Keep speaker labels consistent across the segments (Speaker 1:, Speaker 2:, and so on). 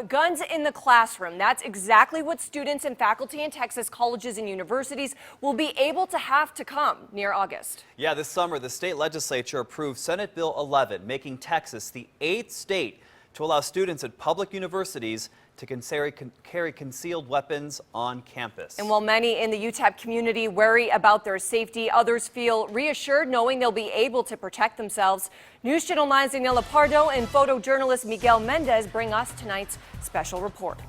Speaker 1: Guns in the classroom. That's exactly what students and faculty in Texas colleges and universities will be able to have to come near August.
Speaker 2: Yeah, this summer, the state legislature approved Senate Bill 11, making Texas the 8th state to allow students at public universities to carry concealed weapons on campus.
Speaker 1: And while many in the UTEP community worry about their safety, others feel reassured knowing they'll be able to protect themselves. News Channel 9's Daniela Pardo and photojournalist Miguel Mendez bring us tonight's special report.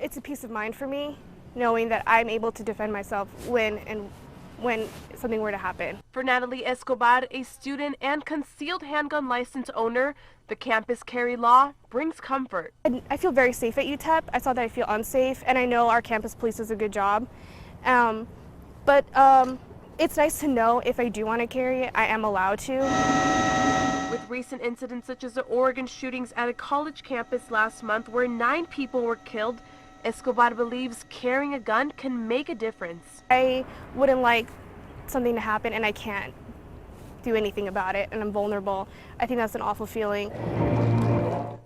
Speaker 3: It's a peace of mind for me, knowing that I'm able to defend myself when something were to happen.
Speaker 4: For Natalie Escobar, a student and concealed handgun license owner, the campus carry law brings comfort.
Speaker 3: I feel very safe at UTEP. I saw that I feel unsafe, and I know our campus police does a good job. But it's nice to know if I do want to carry it, I am allowed to.
Speaker 4: With recent incidents such as the Oregon shootings at a college campus last month where 9 people were killed, Escobar believes carrying a gun can make a difference.
Speaker 3: I wouldn't like something to happen and I can't do anything about it and I'm vulnerable. I think that's an awful feeling.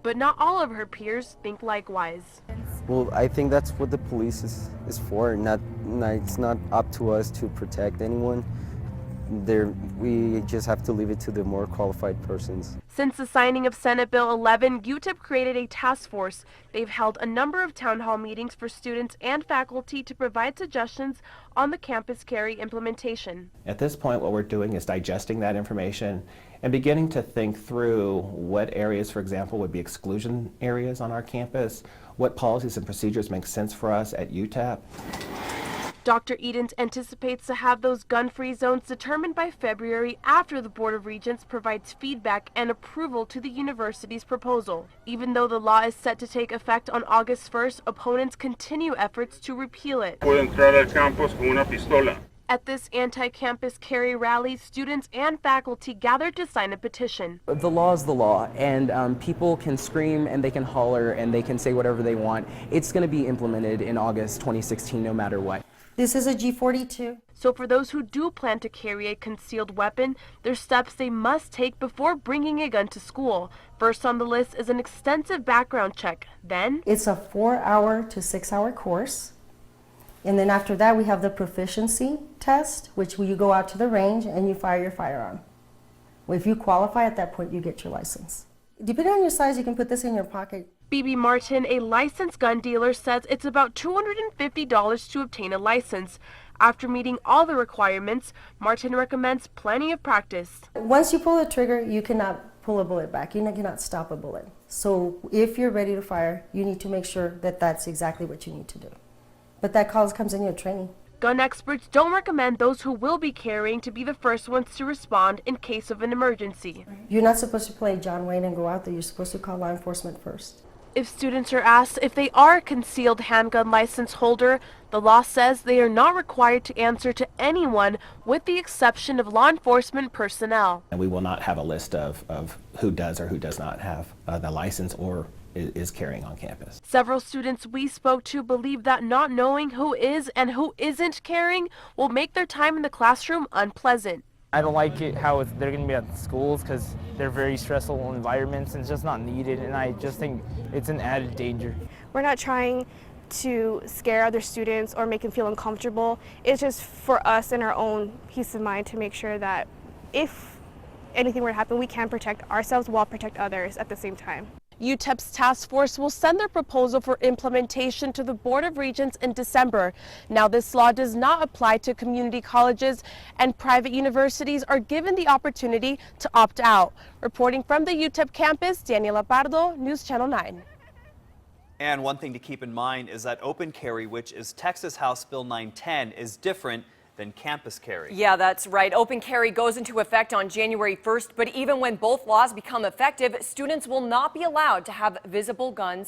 Speaker 4: But not all of her peers think likewise.
Speaker 5: Well, I think that's what the police is for. It's not up to us to protect anyone. We just have to leave it to the more qualified persons.
Speaker 4: Since the signing of Senate Bill 11, UTEP created a task force. They've held a number of town hall meetings for students and faculty to provide suggestions on the campus carry implementation.
Speaker 6: At this point, what we're doing is digesting that information and beginning to think through what areas, for example, would be exclusion areas on our campus, what policies and procedures make sense for us at UTEP.
Speaker 4: Dr. Edens anticipates to have those gun-free zones determined by February after the Board of Regents provides feedback and approval to the university's proposal. Even though the law is set to take effect on August 1st, opponents continue efforts to repeal it. At this anti-campus carry rally, students and faculty gathered to sign a petition.
Speaker 7: The law is the law, and people can scream and they can holler and they can say whatever they want. It's going to be implemented in August 2016 no matter what.
Speaker 8: This is a G42.
Speaker 4: So for those who do plan to carry a concealed weapon, there's steps they must take before bringing a gun to school. First on the list is an extensive background check. Then
Speaker 8: it's a 4-hour to 6-hour course. And then after that, we have the proficiency test, which you go out to the range and you fire your firearm. Well, if you qualify at that point, you get your license. Depending on your size, you can put this in your pocket.
Speaker 4: BB Martin, a licensed gun dealer, says it's about $250 to obtain a license. After meeting all the requirements, Martin recommends plenty of practice.
Speaker 8: Once you pull the trigger, you cannot pull a bullet back. You cannot stop a bullet. So if you're ready to fire, you need to make sure that that's exactly what you need to do. But that comes in your training.
Speaker 4: Gun experts don't recommend those who will be carrying to be the first ones to respond in case of an emergency.
Speaker 8: You're not supposed to play John Wayne and go out there. You're supposed to call law enforcement first.
Speaker 4: If students are asked if they are a concealed handgun license holder, the law says they are not required to answer to anyone with the exception of law enforcement personnel.
Speaker 6: And we will not have a list of who does or who does not have the license or is carrying on campus.
Speaker 4: Several students we spoke to believe that not knowing who is and who isn't carrying will make their time in the classroom unpleasant.
Speaker 9: I don't like it how they're going to be at schools because they're very stressful environments and it's just not needed, and I just think it's an added danger.
Speaker 3: We're not trying to scare other students or make them feel uncomfortable. It's just for us and our own peace of mind to make sure that if anything were to happen, we can protect ourselves while protect others at the same time.
Speaker 4: UTEP's task force will send their proposal for implementation to the Board of Regents in December. Now, this law does not apply to community colleges, and private universities are given the opportunity to opt out. Reporting from the UTEP campus, Daniela Pardo, News Channel 9.
Speaker 2: And one thing to keep in mind is that open carry, which is Texas House Bill 910, is different than campus carry.
Speaker 1: Yeah, that's right. Open carry goes into effect on January 1st, but even when both laws become effective, students will not be allowed to have visible guns